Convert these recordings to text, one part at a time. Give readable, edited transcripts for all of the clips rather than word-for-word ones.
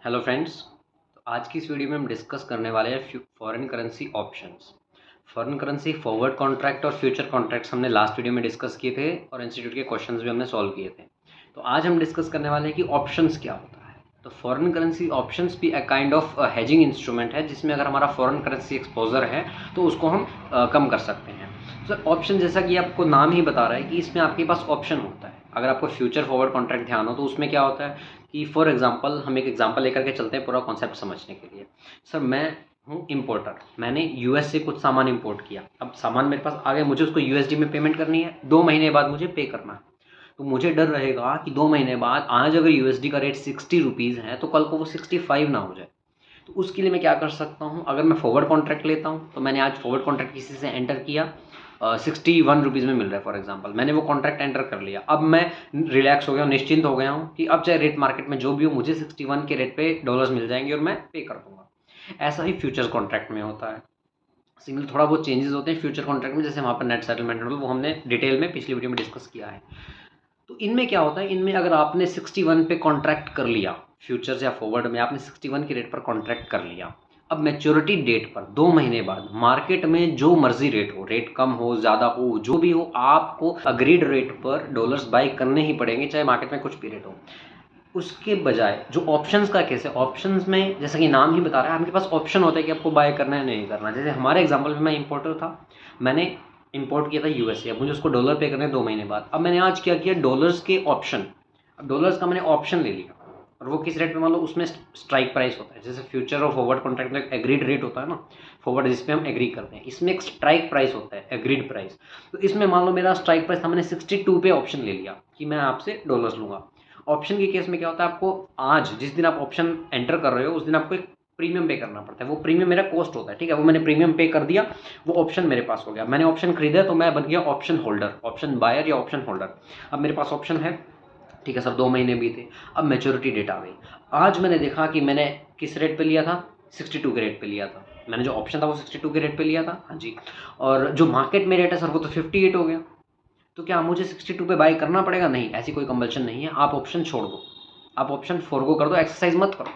Hello friends. तो आज की इस वीडियो में हम डिस्कस करने वाले हैं foreign currency options. Foreign currency forward contract और फ्यूचर कॉन्ट्रैक्ट्स हमने लास्ट वीडियो में डिस्कस किए थे और इंस्टीट्यूट के क्वेश्चंस भी हमने सॉल्व किए थे। तो आज हम डिस्कस करने वाले हैं कि ऑप्शंस क्या होता है। तो फॉरेन करेंसी ऑप्शंस भी एक काइंड ऑफ हेजिंग इंस्ट्रूमेंट है, जिसमें अगर हमारा फॉरेन करेंसी एक्सपोजर है तो उसको हम कम कर सकते हैं। तो ऑप्शन जैसा कि आपको नाम ही बता रहा है कि इसमें आपके पास ऑप्शन होता है। अगर आपको फ्यूचर फॉरवर्ड कॉन्ट्रैक्ट ध्यान हो तो उसमें क्या होता है कि फॉर एग्जांपल हम एक एग्जांपल लेकर के चलते हैं पूरा कॉन्सेप्ट समझने के लिए। सर मैं हूँ इम्पोर्टर, मैंने यूएस से कुछ सामान इंपोर्ट किया। अब सामान मेरे पास आ गया, मुझे उसको यूएसडी में पेमेंट करनी है, 2 महीने बाद मुझे पे करना है। तो मुझे डर रहेगा कि 2 महीने बाद आज अगर यूएसडी का रेट 60 रुपीज़ है तो कल को वो 65 ना हो जाए। तो उसके लिए मैं क्या कर सकता हूँ, अगर मैं फॉरवर्ड कॉन्ट्रैक्ट लेता हूँ तो मैंने आज फॉरवर्ड कॉन्ट्रैक्ट किसी से एंटर किया, 61 रुपीज़ में मिल रहा है फॉर एग्जांपल, मैंने वो कॉन्ट्रैक्ट एंटर कर लिया। अब मैं रिलैक्स हो गया हूँ, निश्चिंत हो गया हूँ कि अब चाहे रेट मार्केट में जो भी हो मुझे 61 के रेट पे डॉलर्स मिल जाएंगे और मैं पे कर दूंगा। ऐसा ही फ्यूचर्स कॉन्ट्रैक्ट में होता है। सिंगल थोड़ा बहुत चेंजेस होते हैं फ्यूचर कॉन्ट्रैक्ट में, जैसे वहाँ पर नेट सेटलमेंट वो हमने डिटेल में पिछली वीडियो में डिस्कस किया है। तो इनमें क्या होता है, इनमें अगर आपने 61 पे कॉन्ट्रैक्ट कर लिया, फ्यूचर्स या फॉरवर्ड में आपने 61 के रेट पर कॉन्ट्रैक्ट कर लिया। अब मैच्योरिटी डेट पर 2 महीने बाद मार्केट में जो मर्जी रेट हो, रेट कम हो ज़्यादा हो जो भी हो, आपको अग्रीड रेट पर डॉलर्स बाई करने ही पड़ेंगे, चाहे मार्केट में कुछ भी रेट हो। उसके बजाय जो ऑप्शंस का केस है, ऑप्शंस में जैसा कि नाम ही बता रहा है आपके पास ऑप्शन होता है कि आपको बाय करना है नहीं करना। जैसे हमारे एग्जांपल में मैं इंपोर्टर था, मैंने इंपोर्ट किया था यूएस से, अब मुझे उसको डॉलर पे करने 2 महीने बाद। अब मैंने आज क्या किया, डॉलर्स के ऑप्शन, अब डॉलर्स का मैंने ऑप्शन ले लिया और वो किस रेट पे, मान लो उसमें स्ट्राइक प्राइस होता है। जैसे फ्यूचर और फॉरवर्ड कॉन्ट्रैक्ट में एग्रीड रेट होता है ना, फॉरवर्ड जिस पे हम एग्री करते हैं, इसमें एक स्ट्राइक प्राइस होता है, एग्रीड प्राइस। तो इसमें मान लो मेरा स्ट्राइक प्राइस था, मैंने 62 पे ऑप्शन ले लिया कि मैं आपसे डॉलर्स लूंगा। ऑप्शन के केस में क्या होता है, आपको आज जिस दिन आप ऑप्शन एंटर कर रहे हो उस दिन आपको एक प्रीमियम पे करना पड़ता है। वो प्रीमियम मेरा कॉस्ट होता है, ठीक है, वो मैंने प्रीमियम पे कर दिया, वो ऑप्शन मेरे पास हो गया। मैंने ऑप्शन खरीदा तो मैं बन गया ऑप्शन होल्डर, ऑप्शन बायर या ऑप्शन होल्डर। अब मेरे पास ऑप्शन है, ठीक है सर, 2 महीने बीते, अब मैच्योरिटी डेट आ गई। आज मैंने देखा कि मैंने किस रेट पे लिया था, 62 के रेट पे लिया था। मैंने जो ऑप्शन था वो 62 के रेट पे लिया था, हाँ जी। और जो मार्केट में रेट है सर वो तो 58 हो गया। तो क्या मुझे 62 पे बाय करना पड़ेगा? नहीं, ऐसी कोई कंपल्शन नहीं है, आप ऑप्शन छोड़ दो, आप ऑप्शन फॉरगो कर दो, एक्सरसाइज मत करो।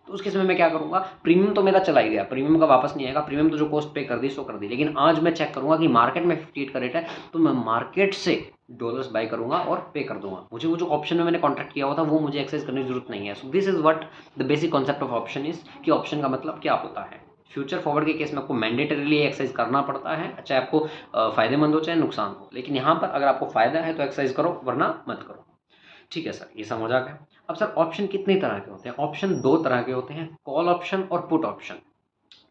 तो उस केस में मैं क्या करूंगा, प्रीमियम तो मेरा चला ही गया, प्रीमियम का वापस नहीं आएगा, प्रीमियम तो जो कॉस्ट पे कर दी सो कर दी। लेकिन आज मैं चेक करूंगा कि मार्केट में 58 का रेट है, तो मैं मार्केट से डॉलर्स बाय करूंगा और पे कर दूंगा। मुझे वो जो ऑप्शन में मैंने कॉन्ट्रैक्ट किया हुआ था वो मुझे एक्सरसाइज करने की जरूरत नहीं है। So this is what the basic concept of option is, कि ऑप्शन का मतलब क्या होता है। फ्यूचर फॉरवर्ड के केस में आपको मैंडेटरीली एक्सरसाइज करना पड़ता है, चाहे आपको फायदेमंद हो चाहे नुकसान हो। लेकिन यहाँ पर अगर आपको फायदा है तो एक्सरसाइज करो, वरना मत करो। ठीक है सर, ये समझ आ गया। अब सर ऑप्शन कितने तरह के होते हैं? ऑप्शन 2 तरह के होते हैं, कॉल ऑप्शन और पुट ऑप्शन।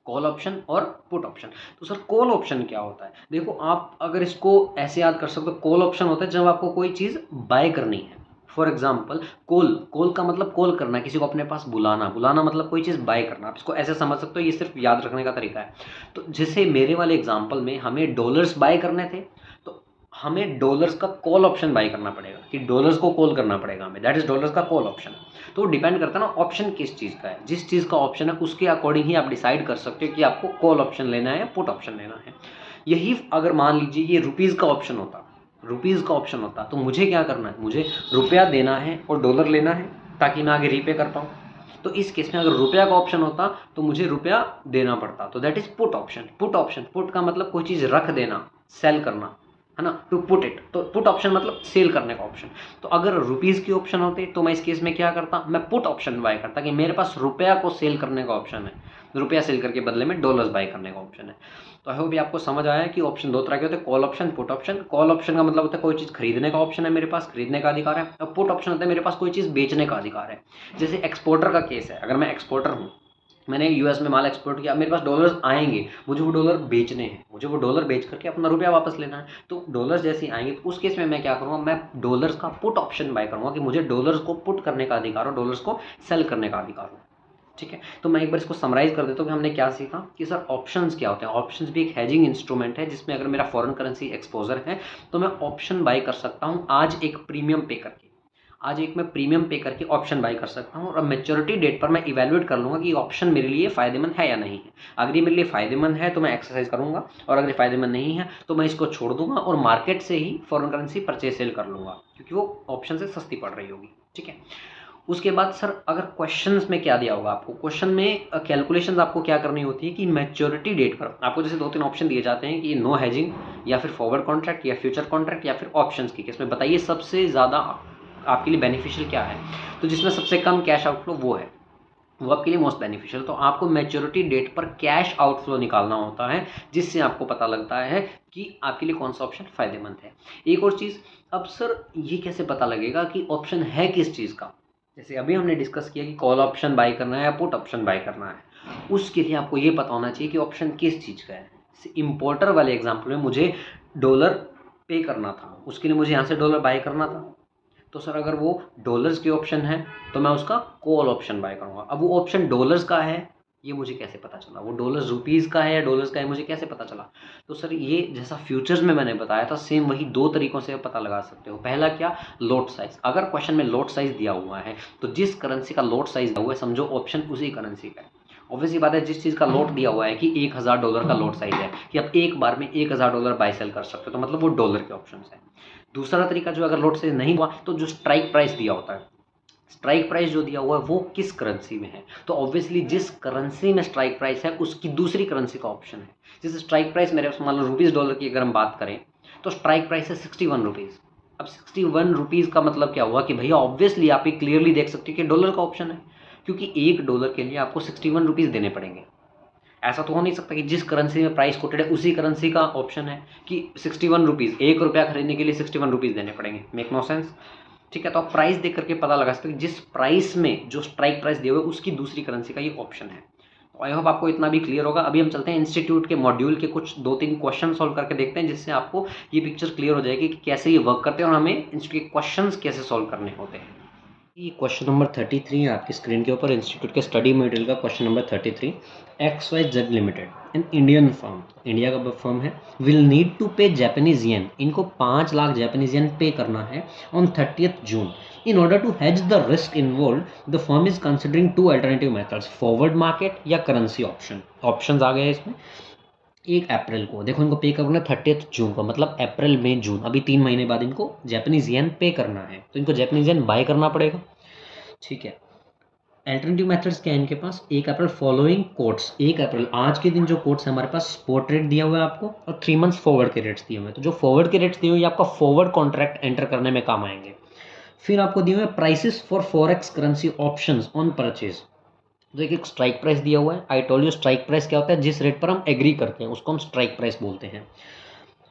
कॉल ऑप्शन और पुट ऑप्शन। तो सर कॉल ऑप्शन क्या होता है? देखो, आप अगर इसको ऐसे याद कर सकते हो, कॉल ऑप्शन होता है जब आपको कोई चीज़ बाय करनी है। फॉर एग्जाम्पल कॉल, कॉल का मतलब कॉल करना, किसी को अपने पास बुलाना, बुलाना मतलब कोई चीज़ बाय करना। आप इसको ऐसे समझ सकते हो, ये सिर्फ याद रखने का तरीका है। तो जैसे मेरे वाले एग्जाम्पल में हमें डॉलर्स बाय करने थे, तो हमें डॉलर्स का कॉल ऑप्शन बाय करना पड़ेगा, कि डॉलर्स को कॉल करना पड़ेगा हमें, दैट इज डॉलर्स का कॉल ऑप्शन। तो डिपेंड करता है ना ऑप्शन किस चीज़ का है, जिस चीज़ का ऑप्शन है उसके अकॉर्डिंग ही आप डिसाइड कर सकते हो कि आपको कॉल ऑप्शन लेना है या पुट ऑप्शन लेना है। यही अगर मान लीजिए ये रुपीज़ का ऑप्शन होता, रुपीज़ का ऑप्शन होता, तो मुझे क्या करना है, मुझे रुपया देना है और डॉलर लेना है ताकि मैं आगे रीपे कर पाऊँ। तो इस केस में अगर रुपया का ऑप्शन होता तो मुझे रुपया देना पड़ता, तो that is put option. Put option, put का मतलब कोई चीज़ रख देना, सेल करना, है ना, टू पुट इट। तो पुट ऑप्शन मतलब सेल करने का ऑप्शन। तो अगर रुपीज़ की ऑप्शन होते तो मैं इस केस में क्या करता, मैं पुट ऑप्शन बाय करता, कि मेरे पास रुपया को सेल करने का ऑप्शन है, रुपया सेल करके बदले में डॉलर्स बाय करने का ऑप्शन है। तो आई होप ये आपको समझ आया कि ऑप्शन 2 तरह के होते हैं, call option, put option. Call option का मतलब होता है कोई चीज़ खरीदने का ऑप्शन है, मेरे पास खरीदने का अधिकार है। और पुट ऑप्शन होता है मेरे पास कोई चीज़ बेचने का अधिकार है। जैसे एक्सपोर्टर का केस है, अगर मैं एक्सपोर्टर हूँ, मैंने यूएस में माल एक्सपोर्ट किया, मेरे पास डॉलर्स आएंगे, मुझे वो डॉलर बेचने हैं, मुझे वो डॉलर बेच करके अपना रुपया वापस लेना है। तो डॉलर्स जैसे आएंगे तो उस केस में मैं क्या करूँगा, मैं डॉलर्स का पुट ऑप्शन बाय करूँगा, कि मुझे डॉलर्स को पुट करने का अधिकार हो, डॉलर्स को सेल करने का अधिकार हो। ठीक है, तो मैं एक बार इसको समराइज कर देता हूँ कि हमने क्या सीखा, कि सर ऑप्शंस क्या होते हैं। ऑप्शंस भी एक हेजिंग इंस्ट्रूमेंट है, जिसमें अगर मेरा फॉरेन करेंसी एक्सपोजर है तो मैं ऑप्शन बाय कर सकता हूँ आज एक प्रीमियम पे करके, आज एक मैं प्रीमियम पे करके ऑप्शन बाय कर सकता हूँ। और मैच्योरिटी डेट पर मैं इवैल्यूएट कर लूँगा कि ऑप्शन मेरे लिए फ़ायदेमंद है या नहीं है। अगर ये मेरे लिए फ़ायदेमंद है तो मैं एक्सरसाइज करूँगा, और अगर ये फ़ायदेमंद नहीं है तो मैं इसको छोड़ दूंगा और मार्केट से ही फॉरेन करेंसी परचेज सेल कर लूँगा, क्योंकि वो ऑप्शन से सस्ती पड़ रही होगी। ठीक है, उसके बाद सर अगर क्वेश्चंस में क्या दिया होगा आपको, क्वेश्चन में कैलकुलेशंस आपको क्या करनी होती है कि मैच्योरिटी डेट पर आपको जैसे 2-3 ऑप्शन दिए जाते हैं कि नो हेजिंग या फिर फॉरवर्ड कॉन्ट्रैक्ट या फ्यूचर कॉन्ट्रैक्ट या फिर ऑप्शंस की केस में बताइए सबसे ज़्यादा आपके लिए बेनिफिशियल क्या है। तो जिसमें सबसे कम कैश आउटफ्लो वो आपके लिए मोस्ट बेनिफिशियल। तो आपको मैच्योरिटी डेट पर कैश आउटफ्लो निकालना होता है, जिससे आपको पता लगता है कि आपके लिए कौन सा ऑप्शन फ़ायदेमंद है। एक और चीज़, अब सर ये कैसे पता लगेगा कि ऑप्शन है किस चीज़ का। जैसे अभी हमने डिस्कस किया कि कॉल ऑप्शन बाय करना है या पुट ऑप्शन बाय करना है, उसके लिए आपको ये पता होना चाहिए कि ऑप्शन किस चीज़ का है। इम्पोर्टर वाले एग्जाम्पल में मुझे डॉलर पे करना था, उसके लिए मुझे यहाँ से डॉलर बाय करना था। तो सर अगर वो डॉलर्स के ऑप्शन है तो मैं उसका कॉल ऑप्शन बाय करूँगा। अब वो ऑप्शन डॉलर्स का है, ये मुझे कैसे पता चला, वो डॉलर्स रुपीज़ का है या डॉलर्स का है, मुझे कैसे पता चला। तो सर ये जैसा फ्यूचर्स में मैंने बताया था, सेम वही 2 तरीकों से पता लगा सकते हो। पहला क्या, लॉट साइज़। अगर क्वेश्चन में लॉट साइज़ दिया हुआ है तो जिस करेंसी का लॉट साइज़ दिया हुआ है समझो ऑप्शन उसी करेंसी का है। ऑब्वियसली बात है, जिस चीज़ का लॉट दिया हुआ है कि $1000 का लॉट साइज़ है कि आप एक बार में $1000 बाय सेल कर सकते हो, तो मतलब वो डॉलर के ऑप्शन है। दूसरा तरीका जो अगर लॉट साइज नहीं हुआ तो जो स्ट्राइक प्राइस दिया होता है, स्ट्राइक प्राइस जो दिया हुआ है वो किस करेंसी में है, तो ऑब्वियसली जिस करेंसी में स्ट्राइक प्राइस है उसकी दूसरी करेंसी का ऑप्शन है। जैसे स्ट्राइक प्राइस मेरे मान लो रुपीज़ डॉलर की अगर हम बात करें तो स्ट्राइक प्राइस है 61 रुपीज़। अब 61 रुपीज़ का मतलब क्या हुआ कि भैया ऑब्वियसली आप ये क्लियरली देख सकते हो कि डॉलर का ऑप्शन है, क्योंकि $1 के लिए आपको 61 रुपीज़ देने पड़ेंगे। ऐसा तो हो नहीं सकता कि जिस करेंसी में प्राइस कोटेड है उसी करेंसी का ऑप्शन है कि 61 रुपीज़, ₹1 खरीदने के लिए 61 रुपीज़ देने पड़ेंगे। Make no sense. ठीक है, तो आप प्राइस देख करके पता लगा सकते हो कि जिस प्राइस में जो स्ट्राइक प्राइस दिया हुआ है उसकी दूसरी करेंसी का ये ऑप्शन है। तो आई होप आपको इतना भी क्लियर होगा। अभी हम चलते हैं इंस्टीट्यूट के मॉड्यूल के कुछ 2-3 क्वेश्चन सॉल्व करके देखते हैं, जिससे आपको ये पिक्चर क्लियर हो जाएगी कि कैसे ये वर्क करते हैं और हमें इंस्टीट्यूट के क्वेश्चन कैसे सॉल्व करने होते हैं। ये क्वेश्चन नंबर 33 है आपकी स्क्रीन के ऊपर, इंस्टीट्यूट के स्टडी मटेरियल का question number 33। XYZ limited, an Indian firm, India का फर्म है, will need to pay Japanese yen, इनको 5 लाख जापानीज येन पे करना है on 30th June. In order to hedge the risk involve the firm is considering 2 alternative methods, forward market या currency option. Options आ गए इसमें। 1 अप्रैल को, देखो इनको पे करना है 30th जून को, मतलब अप्रैल मई जून, अभी 3 महीने बाद इनको जापानीज येन पे करना है, तो इनको जापानीज येन बाय करना पड़ेगा। ठीक है, अल्टरनेटिव मेथड्स क्या है इनके पास। 1 अप्रैल फॉलोइंग कोट्स, 1 अप्रैल आज के दिन जो कोट्स है हमारे पास स्पॉट रेट दिया हुआ है आपको, और 3 मंथ्स फॉरवर्ड के रेट्स दिए हुए हैं। तो जो फॉरवर्ड के रेट्स दिए हुए हैं आपका फॉरवर्ड कॉन्ट्रैक्ट एंटर करने में काम आएंगे। फिर आपको दिए हुए prices for forex currency options on purchase. तो एक स्ट्राइक प्राइस दिया हुआ है। I told you strike price क्या होता है, जिस रेट पर हम एग्री करते हैं उसको हम स्ट्राइक प्राइस बोलते हैं।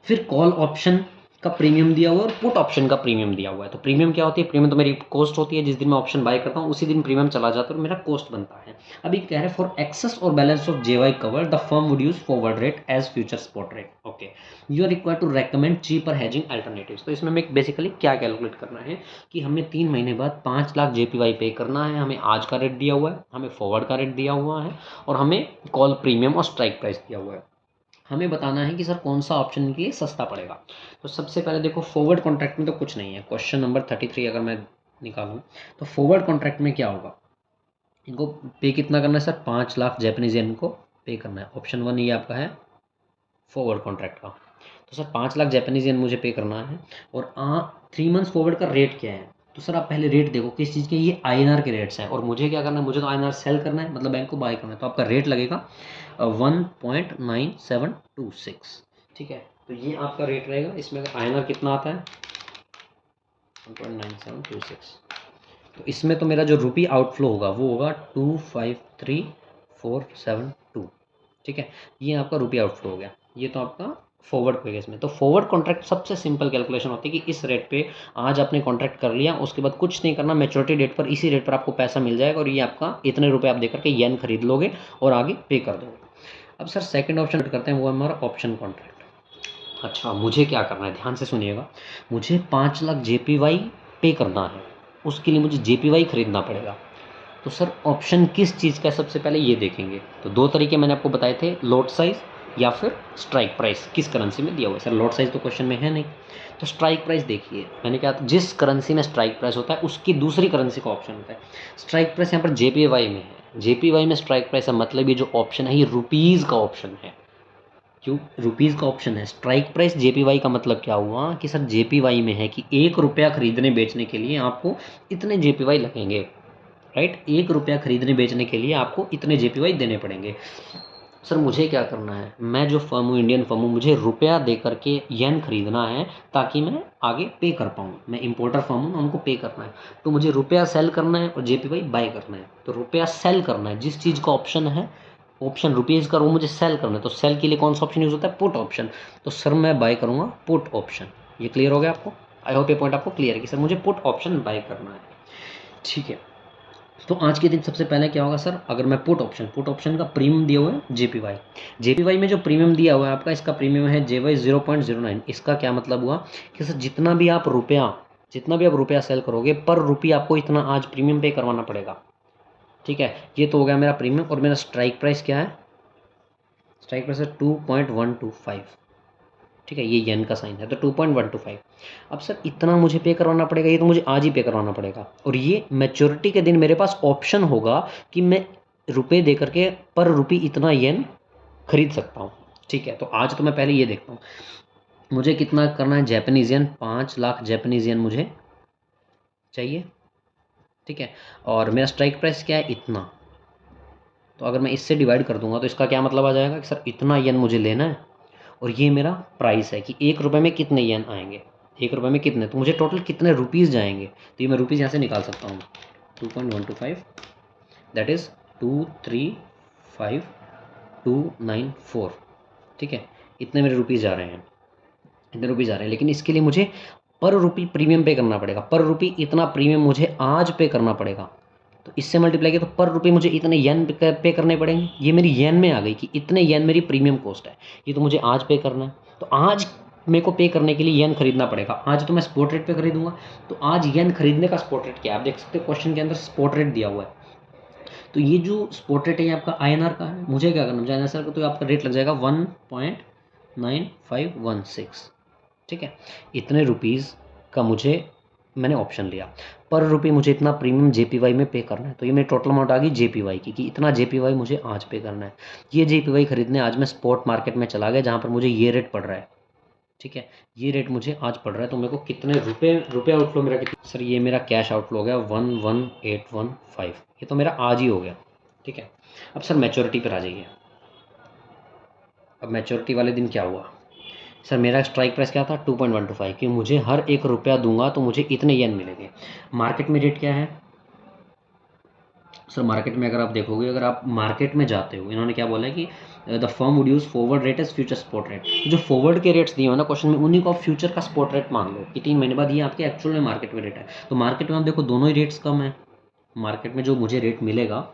फिर कॉल ऑप्शन का प्रीमियम दिया हुआ है और पुट ऑप्शन का प्रीमियम दिया हुआ है। तो प्रीमियम क्या होती है, प्रीमियम तो मेरी कॉस्ट होती है, जिस दिन मैं ऑप्शन बाय करता हूँ उसी दिन प्रीमियम चला जाता है और मेरा कॉस्ट बनता है। अभी कह रहे हैं फॉर एक्सेस और balance of JY cover the firm would use forward rate as future spot rate. Okay, you are required to recommend cheaper hedging alternatives. तो इसमें हमें बेसिकली क्या कैलकुलेट करना है कि हमें 3 महीने बाद 5 लाख JPY पे करना है, हमें आज का रेट दिया हुआ है, हमें फॉरवर्ड का रेट दिया हुआ है और हमें कॉल प्रीमियम और स्ट्राइक प्राइस दिया हुआ है। हमें बताना है कि सर कौन सा ऑप्शन के लिए सस्ता पड़ेगा। तो सबसे पहले देखो फॉरवर्ड कॉन्ट्रैक्ट में तो कुछ नहीं है। क्वेश्चन नंबर 33 अगर मैं निकालूं तो फॉरवर्ड कॉन्ट्रैक्ट में क्या होगा, इनको पे कितना करना है सर, 5 लाख जापानीज येन को पे करना है। ऑप्शन 1 ये आपका है फॉरवर्ड कॉन्ट्रैक्ट का। तो सर 5 लाख जापानीज येन मुझे पे करना है और 3 मंथ्स फॉरवर्ड का रेट क्या है। तो सर आप पहले रेट देखो किस चीज़ के, ये INR के रेट्स हैं और मुझे क्या करना है, मुझे तो INR सेल करना है, मतलब बैंक को बाय करना है। तो आपका रेट लगेगा 1.9726। ठीक है, तो ये आपका रेट रहेगा। इसमें INR कितना आता है 1.9726। तो इसमें तो मेरा जो रुपी आउटफ्लो होगा वो होगा 253472। ठीक है, ये आपका रुपी आउटफ्लो हो गया। ये तो आपका फॉरवर्ड हो गया इसमें। तो फॉरवर्ड कॉन्ट्रैक्ट सबसे सिंपल कैलकुलेशन होती है कि इस रेट पे आज आपने कॉन्ट्रैक्ट कर लिया, उसके बाद कुछ नहीं करना, मैच्योरिटी डेट पर इसी रेट पर आपको पैसा मिल जाएगा और ये आपका इतने रुपए आप देकर के येन खरीद लोगे और आगे पे कर दोगे। अब सर सेकंड ऑप्शन करते हैं, वो है हमारा ऑप्शन कॉन्ट्रैक्ट। अच्छा, मुझे क्या करना है, ध्यान से सुनिएगा। मुझे 5 लाख JPY पे करना है, उसके लिए मुझे JPY खरीदना पड़ेगा। तो सर ऑप्शन किस चीज़ का है, सबसे पहले ये देखेंगे। तो 2 तरीके मैंने आपको बताए थे, लॉट साइज़ या फिर स्ट्राइक प्राइस, किस करेंसी में दिया हुआ है। सर लॉट साइज़ तो क्वेश्चन में है नहीं, तो स्ट्राइक प्राइस देखिए। मैंने कहा जिस करेंसी में स्ट्राइक प्राइस होता है उसकी दूसरी करेंसी का ऑप्शन होता है। स्ट्राइक प्राइस यहाँ पर JPY में है, JPY में स्ट्राइक प्राइस है, मतलब ये जो ऑप्शन है ये रुपीज़ का ऑप्शन है। क्यों रुपीज़ का ऑप्शन है। स्ट्राइक प्राइस JPY का मतलब क्या हुआ कि सर JPY में है कि ₹1 खरीदने बेचने के लिए आपको इतने JPY लगेंगे। राइट। 1 रुपया खरीदने बेचने के लिए आपको इतने JPY देने पड़ेंगे। सर मुझे क्या करना है, मैं जो फर्म हूँ, इंडियन फर्म हूँ, मुझे रुपया दे करके येन खरीदना है ताकि मैं आगे पे कर पाऊँ। मैं इंपोर्टर फर्म हूँ, उनको पे करना है, तो मुझे रुपया सेल करना है और JPY बाय करना है। तो रुपया सेल करना है, जिस चीज़ का ऑप्शन है, ऑप्शन रुपीज़ का, वो मुझे सेल करना है। तो सेल के लिए कौन सा ऑप्शन यूज़ होता है? Put option. तो सर मैं बाय करूँगा पुट ऑप्शन। ये क्लियर हो गया आपको? आई होप ये पॉइंट आपको क्लियर है कि सर मुझे पुट ऑप्शन बाय करना है। ठीक है, तो आज के दिन सबसे पहले क्या होगा सर, अगर मैं पुट ऑप्शन का प्रीमियम दिया हुआ है JPY में जो प्रीमियम दिया हुआ है आपका, इसका प्रीमियम है JY 0.09। इसका क्या मतलब हुआ कि सर जितना भी आप रुपया सेल करोगे, पर रुपये आपको इतना आज प्रीमियम पे करवाना पड़ेगा। ठीक है, ये तो हो गया मेरा प्रीमियम। और मेरा स्ट्राइक प्राइस क्या है? स्ट्राइक प्राइस है 2.125। ठीक है, ये येन का साइन है, तो 2.125। अब सर इतना मुझे पे करवाना पड़ेगा, ये तो मुझे आज ही पे करवाना पड़ेगा। और ये मैच्योरिटी के दिन मेरे पास ऑप्शन होगा कि मैं रुपए दे करके पर रुपये इतना येन खरीद सकता हूँ। ठीक है, तो आज तो मैं पहले ये देखता हूँ मुझे कितना करना है। जैपनीज येन 5 लाख जैपनीज येन मुझे चाहिए। ठीक है, और मेरा स्ट्राइक प्राइस क्या है? इतना। तो अगर मैं इससे डिवाइड कर दूंगा तो इसका क्या मतलब आ जाएगा कि सर इतना येन मुझे लेना है, और ये मेरा प्राइस है कि 1 रुपये में कितने येन आएंगे, 1 रुपये में कितने, तो मुझे टोटल कितने रुपीज़ जाएंगे। तो ये मैं रुपीज़ यहाँ से निकाल सकता हूँ। 2.125 दैट इज़ 235,294। ठीक है, इतने मेरे रुपीज़ जा रहे हैं, इतने रुपीज़ जा रहे हैं। लेकिन इसके लिए मुझे पर रुपये प्रीमियम पे करना पड़ेगा। पर रुपये इतना प्रीमियम मुझे आज पे करना पड़ेगा। तो इससे मल्टीप्लाई किया तो पर रुपये मुझे इतने येन पे करने पड़ेंगे। ये मेरी येन में आ गई कि इतने येन मेरी प्रीमियम कॉस्ट है। ये तो मुझे आज पे करना है। तो आज मेरे को पे करने के लिए येन खरीदना पड़ेगा। आज तो मैं स्पॉट रेट पे खरीदूंगा। तो आज येन खरीदने का स्पॉट रेट क्या है? आप देख सकते हो क्वेश्चन के अंदर स्पॉट रेट दिया हुआ है। तो ये जो स्पॉट रेट है ये आपका INR का है। मुझे क्या करना है? INR का, तो आपका रेट लग जाएगा 1.9516। ठीक है, इतने रुपीज़ का मैंने ऑप्शन लिया। पर रुपये मुझे इतना प्रीमियम JPY में पे करना है। तो ये मेरी टोटल अमाउंट आ गई JPY की कि इतना JPY मुझे आज पे करना है। ये JPY खरीदने आज मैं स्पॉट मार्केट में चला गया जहाँ पर मुझे ये रेट पड़ रहा है। ठीक है, ये रेट मुझे आज पड़ रहा है। तो मेरे को कितने रुपये आउटफ्लो मेरा कितना? सर ये मेरा कैश आउटफ्लो हो गया 11815। ये तो मेरा आज ही हो गया। ठीक है, अब सर मैच्योरिटी पर आ जाइए। अब मैच्योरिटी वाले दिन क्या हुआ सर? मेरा स्ट्राइक प्राइस क्या था? 2.125। कि मुझे हर 1 रुपया दूंगा तो मुझे इतने येन मिलेंगे। मार्केट में रेट क्या है सर? मार्केट में अगर आप देखोगे, अगर आप मार्केट में जाते हो, इन्होंने क्या बोला है कि the firm would use forward rate as future spot rate. जो फॉरवर्ड के रेट्स दिए हो ना क्वेश्चन में, उन्हीं को आप फ्यूचर का स्पॉट रेट मान लो कि 3 महीने बाद ये आपके एक्चुअल में मार्केट में रेट है। तो मार्केट में आप देखो दोनों ही रेट्स कम है। मार्केट में जो मुझे रेट मिलेगा,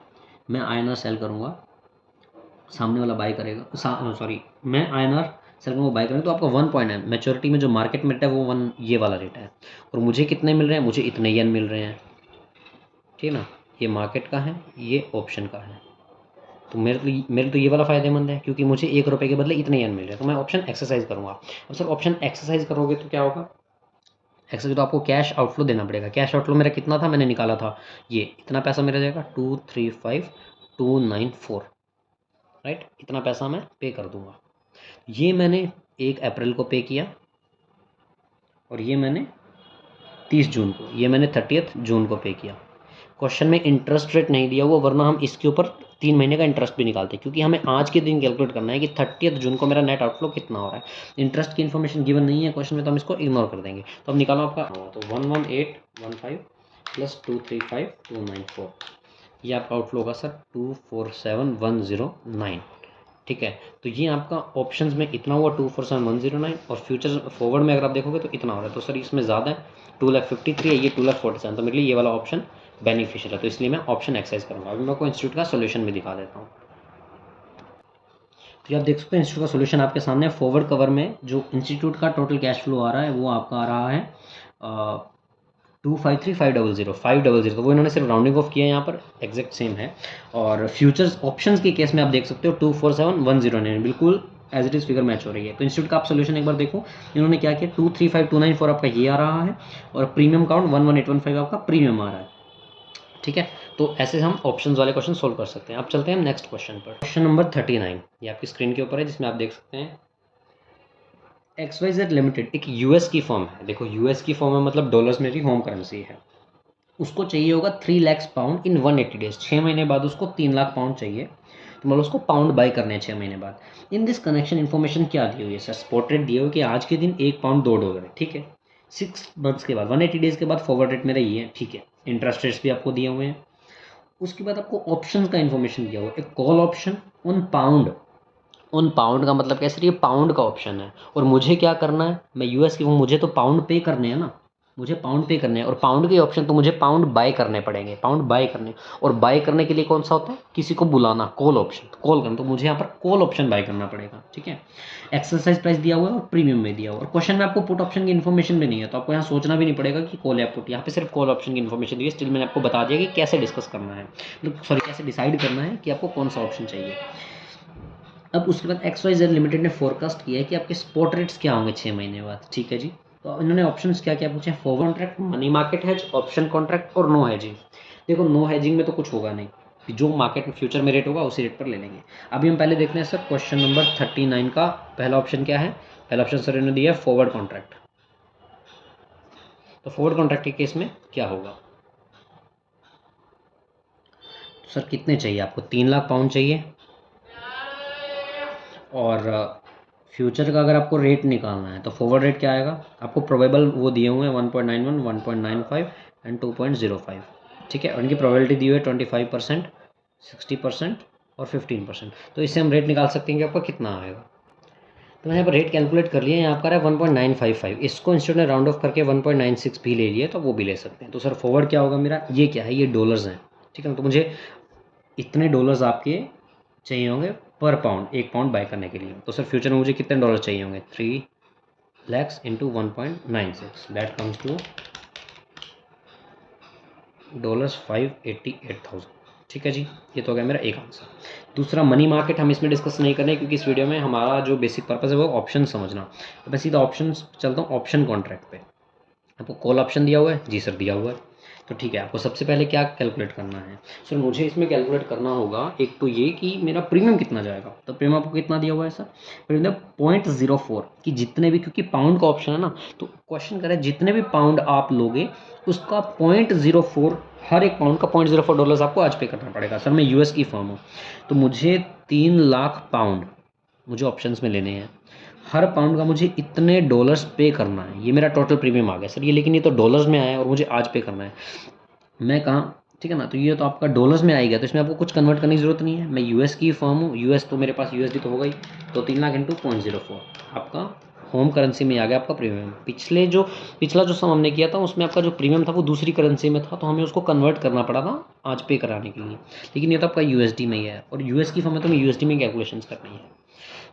मैं INR सेल करूँगा, सामने वाला बाय करेगा, सॉरी मैं INR सेल करूँगा, बाय करेंगे, तो आपका 1 पॉइंट है। मैच्योरिटी में जो मार्केट में रेट है वो 1 ये वाला रेट है। और मुझे कितने मिल रहे हैं? मुझे इतने येन मिल रहे हैं। ठीक है ना, ये मार्केट का है, ये ऑप्शन का है। तो मेरे तो ये वाला फ़ायदेमंद है क्योंकि मुझे 1 रुपये के बदले इतने येन मिल रहे हैं। तो मैं ऑप्शन एक्सरसाइज करूँगा। अब सर ऑप्शन एक्सरसाइज करोगे तो क्या होगा? एक्सरसाइज तो आपको कैश आउटफ्लो देना पड़ेगा। कैश आउटफ्लो मेरा कितना था? मैंने निकाला था, ये इतना पैसा मेरा जाएगा 235,294। राइट, इतना पैसा मैं पे कर दूंगा। ये मैंने 1 अप्रैल को पे किया, और ये मैंने 30 जून को, ये मैंने 30 जून को पे किया। क्वेश्चन में इंटरेस्ट रेट नहीं दिया हुआ, वरना हम इसके ऊपर 3 महीने का इंटरेस्ट भी निकालते, क्योंकि हमें आज के दिन कैलकुलेट करना है कि 30 जून को मेरा नेट आउटफ्लो कितना हो रहा है। इंटरेस्ट की इन्फॉर्मेशन गिवन नहीं है क्वेश्चन में, तो हम इसको इग्नोर कर देंगे। तो अब निकालो आपका, तो 11815 प्लस 235,294, ये आपका आउटफ्लो होगा सर 247,109। ठीक है, तो ये आपका ऑप्शंस में इतना हुआ 247,109, और फ्यूचर फॉरवर्ड में अगर आप देखोगे तो इतना हो रहा है। तो सर इसमें ज़्यादा है, 2,53,000 है, ये 2,47,000। तो मेरे लिए ये वाला ऑप्शन बेनिफिशियल है, तो इसलिए मैं ऑप्शन एक्सरसाइज करूँगा। अभी मैं आपको इंस्टीट्यूट का सोल्यूशन भी दिखा देता हूँ। तो आप देख सकते हैं इंस्टीट्यूट का सोल्यूशन आपके सामने। फॉरवर्ड कवर में जो इंस्टीट्यूट का टोटल कैश फ्लो आ रहा है वो आपका आ रहा है 253,500, तो वो इन्होंने सिर्फ राउंडिंग ऑफ किया है, यहाँ पर एग्जैक्ट सेम है। और फ्यूचर्स ऑप्शंस के केस में आप देख सकते हो 247,109, बिल्कुल as it is figure match हो रही है। तो इंस्टीट्यूट का आप सोल्यूशन एक बार देखो, इन्होंने क्या किया, 235,294 आपका ये आ रहा है, और प्रीमियम काउंट 11815 आपका प्रीमियम आ रहा है। ठीक है, तो ऐसे हम ऑप्शंस वाले क्वेश्चन सोल्व कर सकते हैं। अब चलते हैं हम नेक्स्ट क्वेश्चन पर। क्वेश्चन नंबर 39 ये आपकी स्क्रीन के ऊपर है, जिसमें आप देख सकते हैं XYZ लिमिटेड एक US की फॉर्म है। देखो US की फॉर्म है, मतलब डॉलर्स मेरी होम करेंसी है। उसको चाहिए होगा 3 लाख पाउंड इन 180 डेज, 6 महीने बाद उसको 3 लाख पाउंड चाहिए, तो मतलब उसको पाउंड बाई करने हैं 6 महीने बाद। इन दिस कनेक्शन इन्फॉर्मेशन क्या दी हुई है सर, स्पॉट रेट दिए हुए कि आज के दिन 1 पाउंड $2 है, ठीक है। 6 मंथ्स के बाद 180 डेज के बाद फॉरवर्ड रेट मेरा ये है, ठीक है। इंटरेस्ट रेट्स भी आपको दिए हुए हैं। उसके बाद आपको ऑप्शन का इन्फॉर्मेशन दिया हुआ है, एक call option on pound. On pound का मतलब कैसे, ये पाउंड का ऑप्शन है और मुझे क्या करना है, मैं यूएस की हूँ, मुझे तो पाउंड पे करने हैं ना, मुझे पाउंड पे करने हैं और पाउंड के ऑप्शन तो मुझे पाउंड बाय करने पड़ेंगे, पाउंड बाय करने। और बाय करने के लिए कौन सा होता है, किसी को बुलाना, कॉल ऑप्शन, कॉल करना, तो मुझे यहाँ पर कॉल ऑप्शन बाय करना पड़ेगा, ठीक है। एक्सरसाइज प्राइस दिया हुआ है और प्रीमियम में दिया हुआ है। और क्वेश्चन में आपको पुट ऑप्शन की इन्फॉर्मेशन भी नहीं है, तो आपको यहाँ सोचना भी नहीं पड़ेगा कि कॉल या पुट, यहाँ पे सिर्फ कॉल ऑप्शन की इन्फॉर्मेशन दी है। स्टिल मैंने आपको बता दिया कि कैसे डिस्कस करना है, मतलब सॉरी कैसे डिसाइड करना है कि आपको कौन सा ऑप्शन चाहिए। अब उसके बाद XYZ लिमिटेड ने फोरकास्ट किया है कि आपके स्पॉट रेट्स क्या होंगे 6 महीने बाद, ठीक है जी। तो इन्होंने ऑप्शंस क्या क्या पूछे हैं, forward contract, money market hedge, option contract और नो हेजिंग। देखो नो हेजिंग में तो कुछ होगा नहीं, जो मार्केट में फ्यूचर में रेट होगा उसी रेट पर ले लेंगे। अभी हम पहले देखते हैं सर क्वेश्चन नंबर 39 का पहला ऑप्शन क्या है। पहला ऑप्शन सर इन्होंने दिया है फॉरवर्ड कॉन्ट्रैक्ट। तो फॉरवर्ड कॉन्ट्रैक्ट के केस में क्या होगा, तो सर कितने चाहिए आपको, 3 लाख पाउंड चाहिए। और फ्यूचर का अगर आपको रेट निकालना है तो फॉरवर्ड रेट क्या आएगा, आपको प्रोबेबल वो दिए हुए हैं 1.91, 1.95 एंड 2.05, ठीक है। और इनकी प्रोबेबिलिटी दी हुई है 25%, 60% और 15%। तो इससे हम रेट निकाल सकते हैं कि आपका कितना आएगा। तो मैंने यहाँ पर रेट कैलकुलेट कर लिया, यहाँ पर है 1.955, इसको इंस्टीट्यूट ने राउंड ऑफ करके 1.96 भी ले लिए, तो वो भी ले सकते हैं। तो सर फॉरवर्ड क्या होगा मेरा, ये क्या है, ये डॉलर्स हैं, ठीक है ना। तो मुझे इतने डॉलर्स आपके चाहिए होंगे पर पाउंड, 1 पाउंड बाय करने के लिए। तो सर फ्यूचर में मुझे कितने डॉलर चाहिए होंगे, 3 lakhs into 1.96, that comes to $588,000, ठीक है जी। ये तो हो गया मेरा एक आंसर। दूसरा मनी मार्केट हम इसमें डिस्कस नहीं कर रहे क्योंकि इस वीडियो में हमारा जो बेसिक पर्पज़ है वो ऑप्शन समझना। तो मैं सीधा ऑप्शन चलता हूँ, ऑप्शन कॉन्ट्रैक्ट पे। आपको कॉल ऑप्शन दिया हुआ है, जी सर दिया हुआ है। तो ठीक है, आपको सबसे पहले क्या कैलकुलेट करना है सर, मुझे इसमें कैलकुलेट करना होगा एक तो ये कि मेरा प्रीमियम कितना जाएगा। तो प्रीमियम आपको कितना दिया हुआ है सर, प्रीमियम 0.04 कि जितने भी, क्योंकि पाउंड का ऑप्शन है ना, तो क्वेश्चन करें जितने भी पाउंड आप लोगे उसका 0.04, हर एक पाउंड का $0.04 आपको आज पे करना पड़ेगा। सर मैं यूएस की फर्म हूँ तो मुझे 3 लाख पाउंड मुझे ऑप्शंस में लेने हैं, हर पाउंड का मुझे इतने डॉलर्स पे करना है। ये मेरा टोटल प्रीमियम आ गया सर, ये लेकिन ये तो डॉलर्स में आया है और मुझे आज पे करना है। मैं कहाँ, ठीक है ना, तो ये तो आपका डॉलर्स में आएगा, तो इसमें आपको कुछ कन्वर्ट करने की जरूरत नहीं है। मैं यूएस की फर्म हूँ, यूएस तो मेरे पास यूएसडी तो होगा ही, तो 3 लाख इंटू 0.04 आपका होम करेंसी में आ गया आपका प्रीमियम। पिछला जो सम हमने किया था उसमें आपका जो प्रीमियम था वो दूसरी करेंसी में था, तो हमें उसको कन्वर्ट करना पड़ा था आज पे कराने के लिए, लेकिन ये तो आपका यूएसडी में ही है और यूएस की फर्म है तो हमें यूएसडी में कैलकुलेशन करनी है,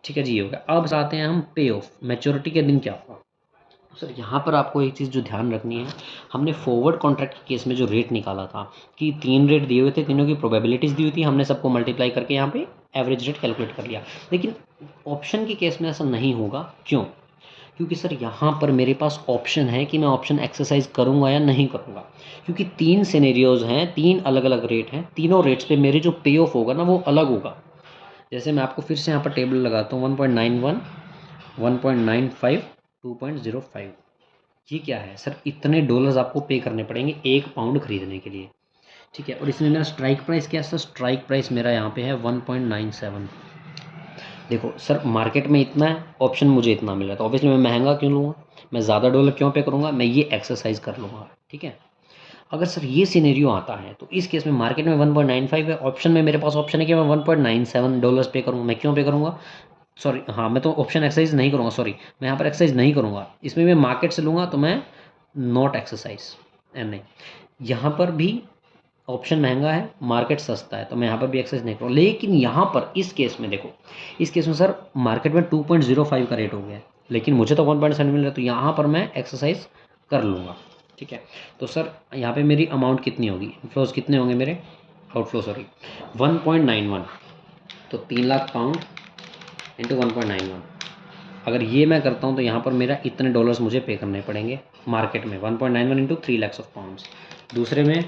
ठीक है जी। ये हो गया। अब आते हैं हम पे ऑफ, मैच्योरिटी के दिन क्या होगा। सर यहाँ पर आपको एक चीज़ जो ध्यान रखनी है, हमने फॉरवर्ड कॉन्ट्रैक्ट के केस में जो रेट निकाला था कि 3 रेट दिए हुए थे, तीनों की प्रोबेबिलिटीज़ दी हुई थी, हमने सबको मल्टीप्लाई करके यहाँ पे एवरेज रेट कैलकुलेट कर लिया। लेकिन ऑप्शन के केस में ऐसा नहीं होगा, क्यों, क्योंकि सर यहाँ पर मेरे पास ऑप्शन है कि मैं ऑप्शन एक्सरसाइज करूँगा या नहीं करूँगा, क्योंकि 3 सिनेरियोज हैं, 3 अलग अलग रेट हैं, तीनों रेट्स पे मेरे जो पे ऑफ होगा ना वो अलग होगा। जैसे मैं आपको फिर से यहाँ पर टेबल लगाता हूँ, 1.91, 1.95, 2.05, ये क्या है सर, इतने डॉलर्स आपको पे करने पड़ेंगे 1 पाउंड खरीदने के लिए, ठीक है। और इसमें मेरा स्ट्राइक प्राइस क्या है सर, स्ट्राइक प्राइस मेरा यहाँ पे है 1.97। देखो सर मार्केट में इतना है, ऑप्शन मुझे इतना मिल रहा है, तो ऑब्वियसली मैं महंगा क्यों लूँगा, मैं ज़्यादा डॉलर क्यों पे करूँगा, मैं ये एक्सरसाइज कर लूँगा, ठीक है। अगर सर ये सिनेरियो आता है तो इस केस में मार्केट में 1.95 है, ऑप्शन में मेरे पास ऑप्शन है कि मैं 1.97 डॉलर्स पे करूँगा। मैं क्यों पे करूँगा, सॉरी हाँ, मैं तो ऑप्शन एक्सरसाइज नहीं करूँगा, सॉरी मैं यहाँ पर एक्सरसाइज नहीं करूँगा, इसमें मैं मार्केट से लूँगा तो मैं नॉट एक्सरसाइज एंड नहीं। यहाँ पर भी ऑप्शन महंगा है, मार्केट सस्ता है, तो मैं यहाँ पर भी एक्सरसाइज नहीं करूँगा। लेकिन यहाँ पर इस केस में देखो, इस केस में सर मार्केट में 2.05 का रेट हो गया है, लेकिन मुझे तो 1.7 मिल रहा है, तो यहाँ पर मैं एक्सरसाइज कर लूँगा, ठीक है। तो सर यहाँ पे मेरी अमाउंट कितनी होगी, इनफ्लोज कितने होंगे मेरे, आउटफ्लो सॉरी 1.91, तो 3 लाख पाउंड इंटू 1.91, अगर ये मैं करता हूँ तो यहाँ पर मेरा इतने डॉलर्स मुझे पे करने पड़ेंगे मार्केट में, 1.91 इंटू 3 lakhs ऑफ पाउंड्स। दूसरे में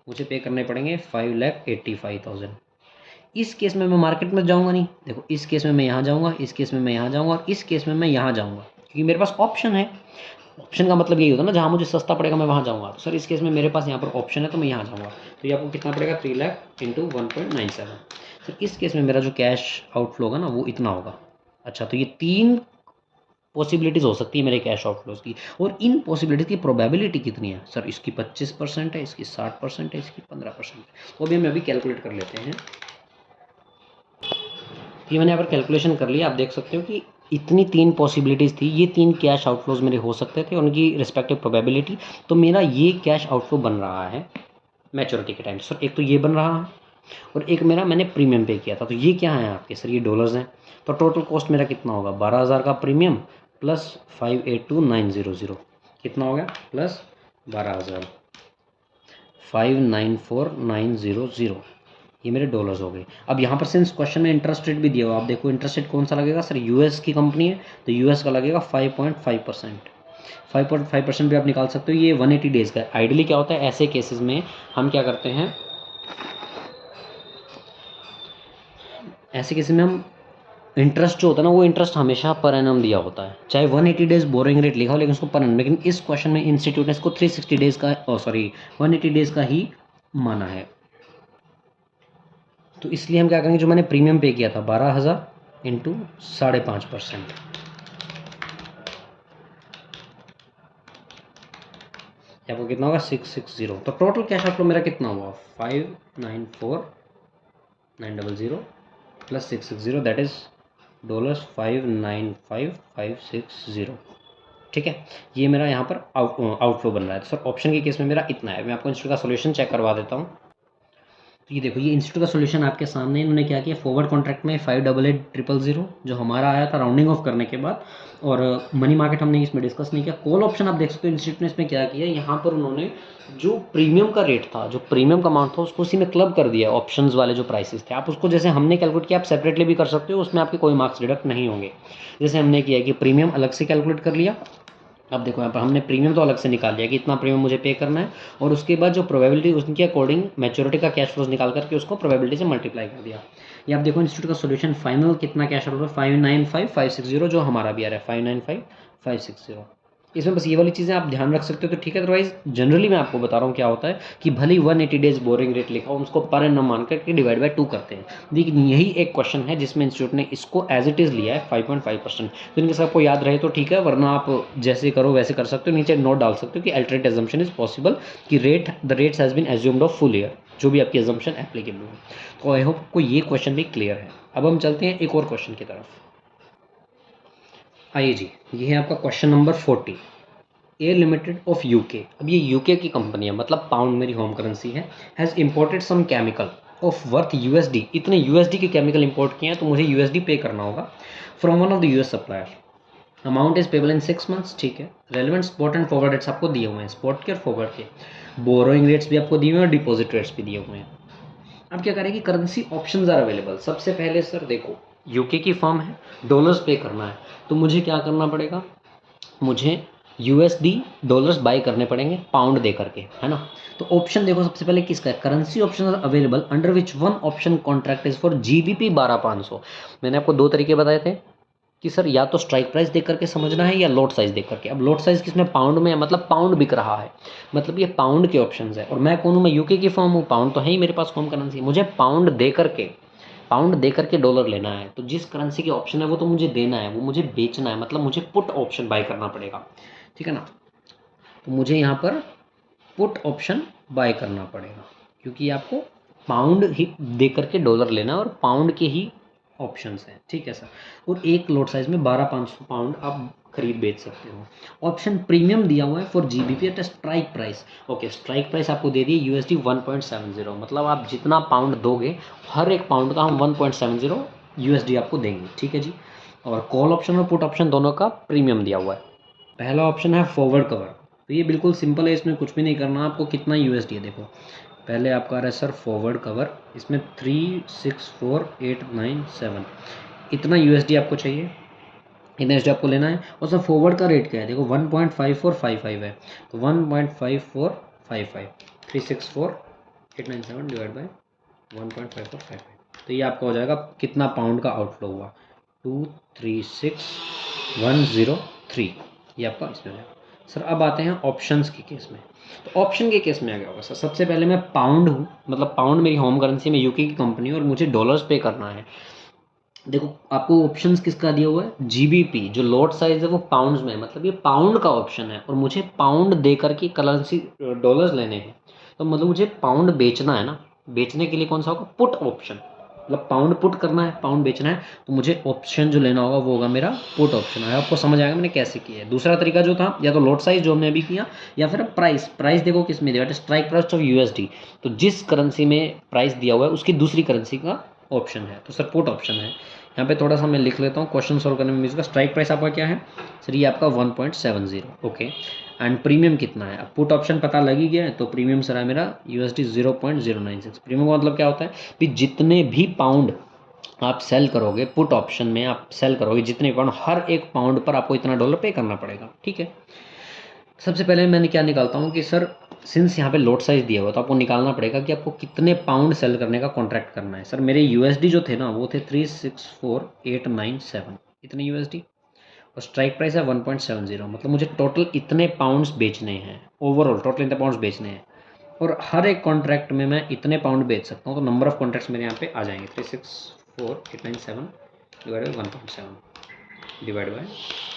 मुझे पे करने पड़ेंगे 5,85,000। इस केस में मैं मार्केट में जाऊँगा नहीं, देखो इस केस में मैं यहाँ जाऊँगा, इस केस में मैं यहाँ जाऊँगा और इस केस में मैं यहाँ जाऊँगा, क्योंकि मेरे पास ऑप्शन है। ऑप्शन का मतलब यही होता है ना, जहाँ मुझे सस्ता पड़ेगा मैं वहाँ जाऊँगा। तो सर इस केस में मेरे पास यहाँ पर ऑप्शन है तो मैं यहाँ जाऊँगा। तो ये आपको कितना पड़ेगा, 3 लाख इंटू 1.97। सर इस केस में मेरा जो कैश आउटफ्लो होगा ना वो इतना होगा। अच्छा, तो ये 3 पॉसिबिलिटीज़ हो सकती है मेरे कैश आउटफ्लोज की, और इन पॉसिबिलिटीज़ की प्रोबेबिलिटी कितनी है सर, इसकी 25% है, इसकी 60% है, इसकी 15% है। तो अभी हम अभी कैलकुलेट कर लेते हैं। ये मैंने यहाँ पर कैलकुलेशन कर लिया। आप देख सकते हो कि इतनी 3 पॉसिबिलिटीज़ थी, ये 3 कैश आउटफ्लोज मेरे हो सकते थे, उनकी रिस्पेक्टिव प्रोबेबिलिटी। तो मेरा ये कैश आउटफ्लो बन रहा है मैच्योरिटी के टाइम। सर एक तो ये बन रहा है, और एक मेरा मैंने प्रीमियम पे किया था। तो ये क्या है आपके, सर ये डॉलर्स हैं। तो टोटल कॉस्ट मेरा कितना होगा, 12,000 का प्रीमियम प्लस 582,900, कितना हो गया, प्लस 12,000 594,900, ये मेरे डॉलर्स हो गए। अब यहाँ पर सिंस क्वेश्चन में इंटरेस्ट रेट भी दिया हुआ, आप देखो इंटरेस्ट रेट कौन सा लगेगा, सर यूएस की कंपनी है तो यूएस का लगेगा 5.5%। 5.5% भी आप निकाल सकते हो। ये 180 डेज़ का है। आइडियली क्या होता है ऐसे केसेस में, हम क्या करते हैं, ऐसे केसेस में हम इंटरेस्ट जो होता है ना, वो इंटरेस्ट हमेशा पर एनम दिया होता है, चाहे 180 डेज़ बोरिंग रेट लिखा हो लेकिन उसको पर एनम। लेकिन इस क्वेश्चन में इंस्टीट्यूट ने इसको 360 डेज़ का, 180 डेज़ का ही माना है। तो इसलिए हम क्या करेंगे, जो मैंने प्रीमियम पे किया था 12,000 इंटू 5.5%, आपको कितना होगा, 660। तो टोटल कैश आउटफ्लो मेरा कितना हुआ, 594,900 प्लस 660, दैट इज $595,560। ठीक है, ये मेरा यहाँ पर आउटफ्लो बन रहा है। तो सर ऑप्शन के केस में मेरा इतना है। मैं आपको इंस्टीट्यूट का सोल्यूशन चेक करवा देता हूँ। तो ये देखो, ये इंस्टीट्यूट का सोल्यूशन आपके सामने। इन्होंने क्या किया, फॉरवर्ड कॉन्ट्रैक्ट में 588,000 जो हमारा आया था राउंडिंग ऑफ करने के बाद, और मनी मार्केट हमने इसमें डिस्कस नहीं किया। कॉल ऑप्शन आप देख सकते हो इंस्टीट्यूट ने इसमें क्या किया, यहाँ पर उन्होंने जो प्रीमियम का रेट था, जो प्रीमियम का अमाउंट था, उसको उसी में क्लब कर दिया। ऑप्शंस वाले जो प्राइसेस थे, आप उसको जैसे हमने कैलकुलेट किया आप सेपरेटली भी कर सकते हो, उसमें आपके कोई मार्क्स डिडक्ट नहीं होंगे। जैसे हमने किया कि प्रीमियम अलग से कैलकुलेट कर लिया। अब देखो यहाँ पर हमने प्रीमियम तो अलग से निकाल लिया कि इतना प्रीमियम मुझे पे करना है, और उसके बाद जो प्रोबेबिलिटी उसके अकॉर्डिंग मैच्योरिटी का कैश फ्लोज निकाल करके उसको प्रोबेबिलिटी से मल्टीप्लाई कर दिया। ये आप देखो इंस्टीट्यूट का सोल्यूशन फाइनल कितना कैश आउट, 595,560 जो हमारा भी आ रहा है 595,560। इसमें बस ये वाली चीज़ें आप ध्यान रख सकते हो तो ठीक है। अदरवाइज जनरली मैं आपको बता रहा हूँ क्या होता है कि भले ही 180 डेज बोरिंग रेट लिखा हो, उसको पर एनम मान करके डिवाइड बाय 2 करते हैं। लेकिन यही एक क्वेश्चन है जिसमें इंस्टीट्यूट ने इसको एज इट इज़ लिया है 5.5%। तो इनके साथ आपको याद रहे तो ठीक है, वरना आप जैसे करो वैसे कर सकते हो। नीचे नोट डाल सकते हो कि अल्टरनेट एजम्पशन इज पॉसिबल, कि the rates has been assumed of full year, जो भी आपकी एजम्पशन एप्लीकेबल हो। तो आई होप आपको ये क्वेश्चन भी क्लियर है। अब हम चलते हैं एक और क्वेश्चन की तरफ। आइए जी, ये है आपका question number 40। Air limited of UK, अब ये यूके की कंपनी है, मतलब पाउंड मेरी होम करेंसी है, has imported some chemical of worth USD, इतने यूएसडी के केमिकल इंपोर्ट किए हैं तो मुझे यूएसडी पे करना होगा from one of the US supplier. Amount is payable in 6 months, ठीक है। Relevant spot and forward rates आपको दिए हुए हैं, स्पॉट के और फॉरवर्ड के। बोरोइंग रेट्स भी आपको दिए हुए हैं और डिपॉजिट रेट्स भी दिए हुए हैं। अब क्या करें कि करेंसी ऑप्शंस आर अवेलेबल। सबसे पहले सर देखो, यूके की फर्म है, डॉलर्स पे करना है, तो मुझे क्या करना पड़ेगा, मुझे यूएसडी डॉलर्स बाय करने पड़ेंगे पाउंड दे करके, है ना। तो ऑप्शन देखो सबसे पहले किसका है, currency option available under which one option contract is for GBP 12,500। मैंने आपको 2 तरीके बताए थे कि सर या तो स्ट्राइक प्राइस देख करके समझना है या लॉट साइज देख करके। अब लॉट साइज किसमें, पाउंड में है, मतलब पाउंड बिक रहा है, मतलब ये पाउंड के ऑप्शंस है। और मैं कौन हूँ, मैं यूके की फर्म हूँ, पाउंड तो है ही मेरे पास होम करेंसी, मुझे पाउंड दे करके डॉलर लेना है। तो जिस करेंसी के ऑप्शन है वो तो मुझे देना है, वो मुझे बेचना है, मतलब मुझे पुट ऑप्शन बाय करना पड़ेगा, ठीक है ना। तो मुझे यहाँ पर पुट ऑप्शन बाय करना पड़ेगा, क्योंकि आपको पाउंड ही दे करके डॉलर लेना है और पाउंड के ही ऑप्शंस हैं, ठीक है सर। और एक लॉट साइज में 12,500 पाउंड आप खरीद बेच सकते हो। ऑप्शन प्रीमियम दिया हुआ है for GBP at strike price. Okay, strike price आपको दे दी यूएसडी 1.70, मतलब आप जितना पाउंड दोगे हर एक पाउंड का हम 1.70 यूएसडी आपको देंगे, ठीक है जी। और कॉल ऑप्शन और पुट ऑप्शन दोनों का प्रीमियम दिया हुआ है। पहला ऑप्शन है फॉरवर्ड कवर, तो ये बिल्कुल सिंपल है, इसमें कुछ भी नहीं करना आपको। कितना यूएसडी है देखो, पहले आपका आ रहा है सर फॉरवर्ड कवर, इसमें 364,897 इतना यूएसडी आपको चाहिए, इतना यूएसडी आपको लेना है। और सर फॉरवर्ड का रेट क्या है देखो, 1.5455 है, तो 1.5455 364,897 डिवाइड बाई 1.5455, तो ये आपका हो जाएगा कितना पाउंड का आउटफ्लो हुआ, 236,103, ये आपका इसमें हो जाएगा। सर अब आते हैं ऑप्शंस के केस में। तो ऑप्शन के केस में आ गया होगा सर, सबसे पहले मैं पाउंड हूँ, मतलब पाउंड मेरी होम करेंसी में, यूके की कंपनी और मुझे डॉलर्स पे करना है। देखो आपको ऑप्शंस किसका दिया हुआ है, जीबीपी, जो लॉट साइज है वो पाउंड्स में है, मतलब ये पाउंड का ऑप्शन है और मुझे पाउंड दे करके करेंसी डॉलर्स लेने हैं। तो मतलब मुझे पाउंड बेचना है ना, बेचने के लिए कौन सा होगा, पुट ऑप्शन, मतलब पाउंड पुट करना है, पाउंड बेचना है, तो मुझे ऑप्शन जो लेना होगा वो होगा मेरा पुट ऑप्शन है। आपको समझ आएगा मैंने कैसे किया है। दूसरा तरीका जो था, या तो लॉट साइज जो हमने अभी किया, या फिर प्राइस। प्राइस देखो किस में दिया, स्ट्राइक प्राइस ऑफ यूएसडी, तो जिस करेंसी में प्राइस दिया हुआ है उसकी दूसरी करेंसी का ऑप्शन है, तो सर पुट ऑप्शन है। यहाँ पे थोड़ा सा मैं लिख लेता हूँ क्वेश्चन सॉल्व करने में। इसका स्ट्राइक प्राइस आपका क्या है सर, ये आपका 1.70, ओके। एंड प्रीमियम कितना है, अब पुट ऑप्शन पता लग ही गया है, तो प्रीमियम सर है मेरा यूएसडी 0.096। प्रीमियम का मतलब क्या होता है कि जितने भी पाउंड आप सेल करोगे पुट ऑप्शन में, आप सेल करोगे जितने पाउंड, हर एक पाउंड पर आपको इतना डॉलर पे करना पड़ेगा, ठीक है। सबसे पहले मैंने क्या निकालता हूँ कि सर सिंस यहाँ पे लॉट साइज दिया हुआ, तो आपको निकालना पड़ेगा कि आपको कितने पाउंड सेल करने का कॉन्ट्रैक्ट करना है। सर मेरे यूएसडी जो थे ना वो थे 364897, इतने यूएसडी, और स्ट्राइक प्राइस है 1.70, मतलब मुझे टोटल इतने पाउंड्स बेचने हैं, ओवरऑल टोटल इतने पाउंड्स बेचने हैं, और हर एक कॉन्ट्रैक्ट में मैं इतने पाउंड बेच सकता हूँ। तो नंबर ऑफ कॉन्ट्रैक्ट्स मेरे यहाँ पे आ जाएंगे 364897 डिवाइड बाई 1.7 डिवाइड बाय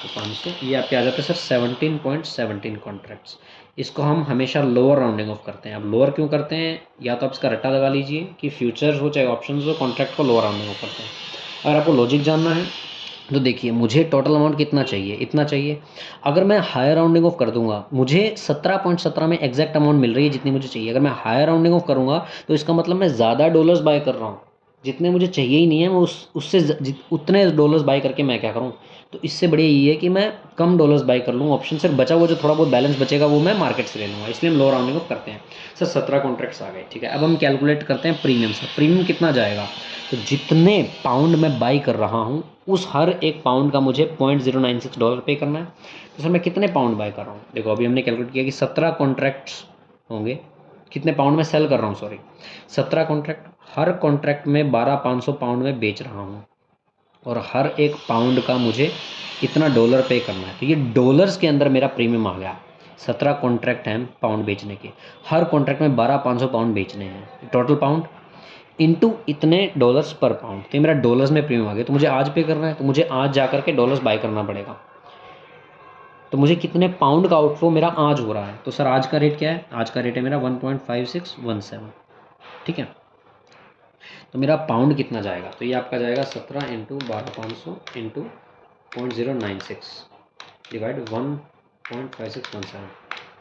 500, ये आपके आ जाते हैं सर 17.17 कॉन्ट्रैक्ट्स। इसको हम हमेशा लोअर राउंडिंग ऑफ करते हैं। अब लोअर क्यों करते हैं, या तो आप इसका रट्टा लगा लीजिए कि फ्यूचर्स हो चाहे ऑप्शंस हो, कॉन्ट्रैक्ट को लोअर राउंडिंग ऑफ करते हैं। अगर आपको लॉजिक जानना है तो देखिए, मुझे टोटल अमाउंट कितना चाहिए, इतना चाहिए। अगर मैं हायर राउंडिंग ऑफ कर दूंगा, मुझे 17.17 में एग्जैक्ट अमाउंट मिल रही है जितनी मुझे चाहिए। अगर मैं हायर राउंडिंग ऑफ करूंगा तो इसका मतलब मैं ज़्यादा डॉलर्स बाय कर रहा हूँ, जितने मुझे चाहिए ही नहीं है, मैं उससे उतने डॉलर्स बाय करके मैं क्या करूँ। तो इससे बढ़िया ये है कि मैं कम डॉलर्स बाय कर लूँ, ऑप्शन से बचा हुआ जो थोड़ा बहुत बैलेंस बचेगा वो मैं मार्केट से ले लूँगा, इसलिए हम लो राउंडिंग ऑफ करते हैं। सर 17 कॉन्ट्रैक्ट्स आ गए, ठीक है। अब हम कैलकुलेट करते हैं प्रीमियम। सर प्रीमियम कितना जाएगा, तो जितने पाउंड मैं बाई कर रहा हूँ उस हर एक पाउंड का मुझे $0.096 पे करना है। तो सर मैं कितने पाउंड बाय कर रहा हूँ, देखो अभी हमने कैलकुलेट किया कि 17 कॉन्ट्रैक्ट्स होंगे, कितने पाउंड में सेल कर रहा हूँ, सॉरी 17 कॉन्ट्रैक्ट, हर कॉन्ट्रैक्ट में 12,500 पाउंड में बेच रहा हूँ, और हर एक पाउंड का मुझे इतना डॉलर पे करना है। तो ये डॉलर्स के अंदर मेरा प्रीमियम आ गया। 17 कॉन्ट्रैक्ट हैं पाउंड बेचने के, हर कॉन्ट्रैक्ट में 12,500 पाउंड बेचने हैं, टोटल पाउंड इनटू इतने डॉलर्स पर पाउंड, तो मेरा डॉलर्स में प्रीमियम आ गया। तो मुझे आज पे करना है, तो मुझे आज जा करके डॉलर्स बाय करना पड़ेगा। तो मुझे कितने पाउंड का आउटफ्लो मेरा आज हो रहा है, तो सर आज का रेट क्या है, आज का रेट है मेरा 1.5617, ठीक है। तो मेरा पाउंड कितना जाएगा, तो ये आपका जाएगा 17 इंटू 12,500 इंटू 0.096 डिवाइड 1.5617,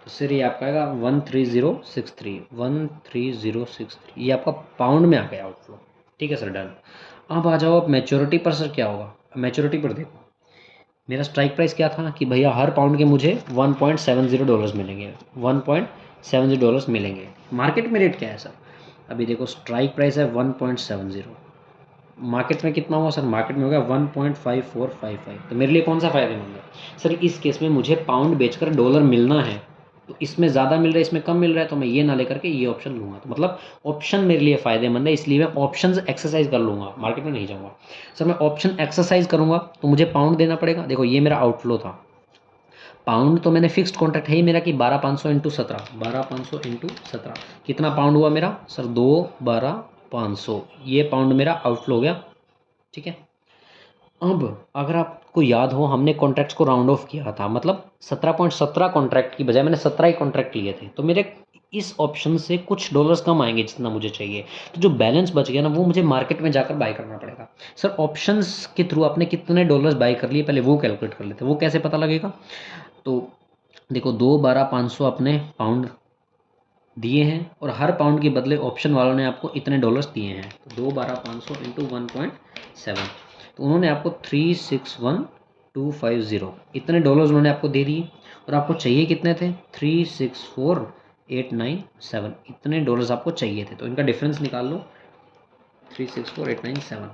तो सर ये आपका आएगा 13063 ये आपका पाउंड में आ गया आउटफ्लो, ठीक है सर, डन। अब आ जाओ आप मैच्योरिटी पर। सर क्या होगा, मैच्योरिटी पर देखो मेरा स्ट्राइक प्राइस क्या था कि भैया हर पाउंड के मुझे $1.70 मिलेंगे, $1.70 मिलेंगे। मार्केट में रेट क्या है सर, अभी देखो स्ट्राइक प्राइस है 1.70, मार्केट में कितना हुआ सर, मार्केट में होगा 1.5455। तो मेरे लिए कौन सा फ़ायदेमंद है सर, इस केस में मुझे पाउंड बेचकर डॉलर मिलना है, तो इसमें ज़्यादा मिल रहा है इसमें कम मिल रहा है, तो मैं ये ना लेकर के ये ऑप्शन लूँगा। तो मतलब ऑप्शन मेरे लिए फ़ायदेमंद है, इसलिए मैं ऑप्शन एक्सरसाइज कर लूँगा, मार्केट में नहीं जाऊँगा। सर मैं ऑप्शन एक्सरसाइज करूँगा तो मुझे पाउंड देना पड़ेगा। देखो ये मेरा आउटफ्लो था, पाउंड तो मैंने फिक्स्ड कॉन्ट्रैक्ट है ही मेरा कि 12,500 इंटू 17, 12,500 इंटू 17 कितना पाउंड हुआ मेरा सर, 2,12,500, ये पाउंड मेरा आउटफ्लो हो गया, ठीक है। अब अगर आपको याद हो हमने कॉन्ट्रैक्ट्स को राउंड ऑफ किया था, मतलब 17.17 कॉन्ट्रैक्ट की बजाय मैंने 17 ही कॉन्ट्रैक्ट लिए थे, तो मेरे इस ऑप्शन से कुछ डॉलर्स कम आएंगे जितना मुझे चाहिए। तो जो बैलेंस बच गया ना वो मुझे मार्केट में जाकर बाय करना पड़ेगा। सर ऑप्शंस के थ्रू आपने कितने डॉलर्स बाय कर लिए पहले वो कैलकुलेट कर लेते हैं, वो कैसे पता लगेगा। तो देखो 2,12,500 अपने पाउंड दिए हैं और हर पाउंड के बदले ऑप्शन वालों ने आपको इतने डॉलर्स दिए हैं, तो 2,12,500 इंटू 1.7, तो उन्होंने आपको 361,250 इतने डॉलर्स उन्होंने आपको दे दिए। और आपको चाहिए कितने थे, 364,897 इतने डॉलर्स आपको चाहिए थे। तो इनका डिफरेंस निकाल लो, 364,897,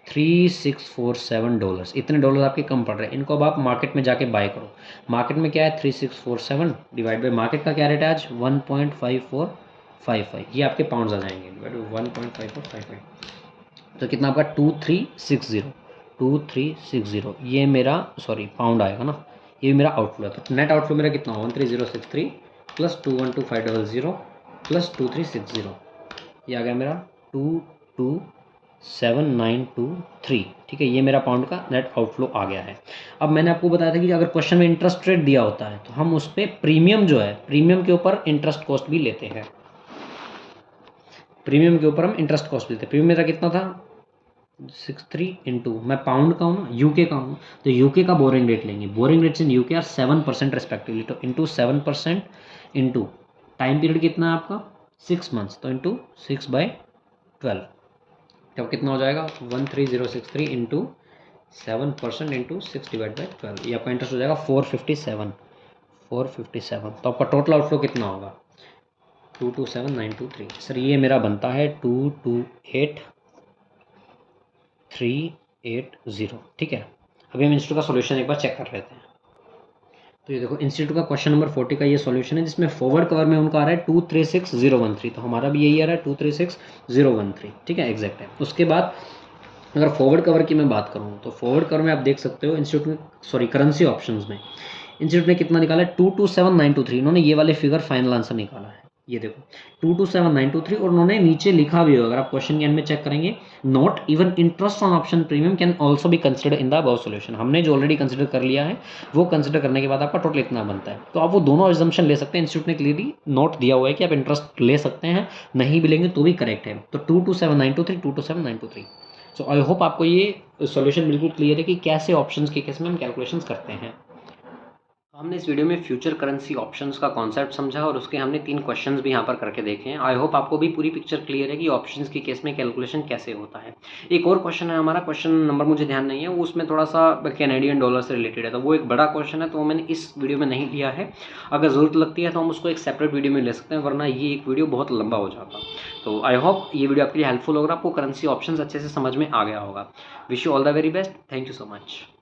$3,647 इतने डॉलर आपके कम पड़ रहे हैं। इनको अब आप मार्केट में जाके बाय करो। मार्केट में क्या है 3,647 डिवाइड बाई मार्केट का क्या रेट है आज 1.5455, ये आपके पाउंड्स आ जाएंगे डिवाइड बाई 1.5455, तो कितना आपका 2360 ये मेरा सॉरी पाउंड आएगा ना, ये मेरा आउटफ्लो है। तो नेट आउटफ्लो मेरा कितना होगा 13063 प्लस 212500 प्लस 2360, ये आ गया मेरा 227923। ठीक है, ये मेरा पाउंड का नेट आउटफ्लो आ गया है। अब मैंने आपको बताया था कि अगर क्वेश्चन में इंटरेस्ट रेट दिया होता है तो हम उस पर प्रीमियम जो है, प्रीमियम के ऊपर इंटरेस्ट कॉस्ट भी लेते हैं। प्रीमियम के ऊपर हम इंटरेस्ट कॉस्ट लेते हैं। प्रीमियम मेरा कितना था 63 इंटू, मैं पाउंड का हूँ ना, यूके का हूँ, तो यूके का बोरिंग रेट लेंगे। Borrowing rates in UK are 7% respectively, तो इंटू 7% इंटू टाइम पीरियड कितना है आपका 6 मंथ्स, तो इंटू 6/12, तब कितना हो जाएगा 13063 इंटू 7% इंटू 6/12, ये आपका इंटरेस्ट हो जाएगा 457। तो आपका टोटल आउटफ्लो कितना होगा 227923। सर ये मेरा बनता है 228380। ठीक है, अभी हम इंस्टीट्यूट का सॉल्यूशन एक बार चेक कर लेते हैं। तो ये देखो इंस्टीट्यूट का क्वेश्चन नंबर 40 का ये सॉल्यूशन है, जिसमें फॉरवर्ड कवर में उनका आ रहा है 236013, तो हमारा भी यही आ रहा है 236013। ठीक है, एग्जैक्ट है। उसके बाद अगर फॉरवर्ड कवर की मैं बात करूँ तो फॉरवर्ड कवर में आप देख सकते हो इंस्टीट्यूट में, सॉरी करेंसी ऑप्शंस में इंस्टीट्यूट ने कितना निकाला है 227923, इन्होंने ये वाले फिगर फाइनल आंसर निकाला है। ये देखो 227923, और उन्होंने नीचे लिखा भी होगा, अगर आप क्वेश्चन के एंड में चेक करेंगे, not even interest on option premium can also be considered in the above solution. हमने जो ऑलरेडी कंसिडर कर लिया है वो कंसिडर करने के बाद आपका टोटल इतना बनता है। तो आप वो दोनों एग्जम्पशन ले सकते हैं। इंस्टीट्यूट ने क्लियरली नोट दिया हुआ है कि आप इंटरेस्ट ले सकते हैं, नहीं भी लेंगे तो भी करेक्ट है। तो 227923 227923। सो आई होप आपको ये सॉल्यूशन बिल्कुल क्लियर है कि कैसे ऑप्शंस के केस में हम कैलकुलेशंस करते हैं। हमने इस वीडियो में फ्यूचर करेंसी ऑप्शंस का कॉन्सेप्ट समझा और उसके हमने 3 क्वेश्चंस भी यहाँ पर करके देखे हैं। आई होप आपको भी पूरी पिक्चर क्लियर है कि ऑप्शंस के केस में कैलकुलेशन कैसे होता है। एक और क्वेश्चन है हमारा, क्वेश्चन नंबर मुझे ध्यान नहीं है, वो उसमें थोड़ा सा कैनेडियन डॉलर से रिलेटेड है, तो वो एक बड़ा क्वेश्चन है, तो वो मैंने इस वीडियो में नहीं लिया है। अगर ज़रूरत लगती है तो हम उसको एक सेपरेट वीडियो में ले सकते हैं, वरना ये एक वीडियो बहुत लंबा हो जाता। तो आई होप ये वीडियो आपके लिए हेल्पफुल होगा, आपको करेंसी ऑप्शंस अच्छे से समझ में आ गया होगा। Wish you all the very best, thank you so much.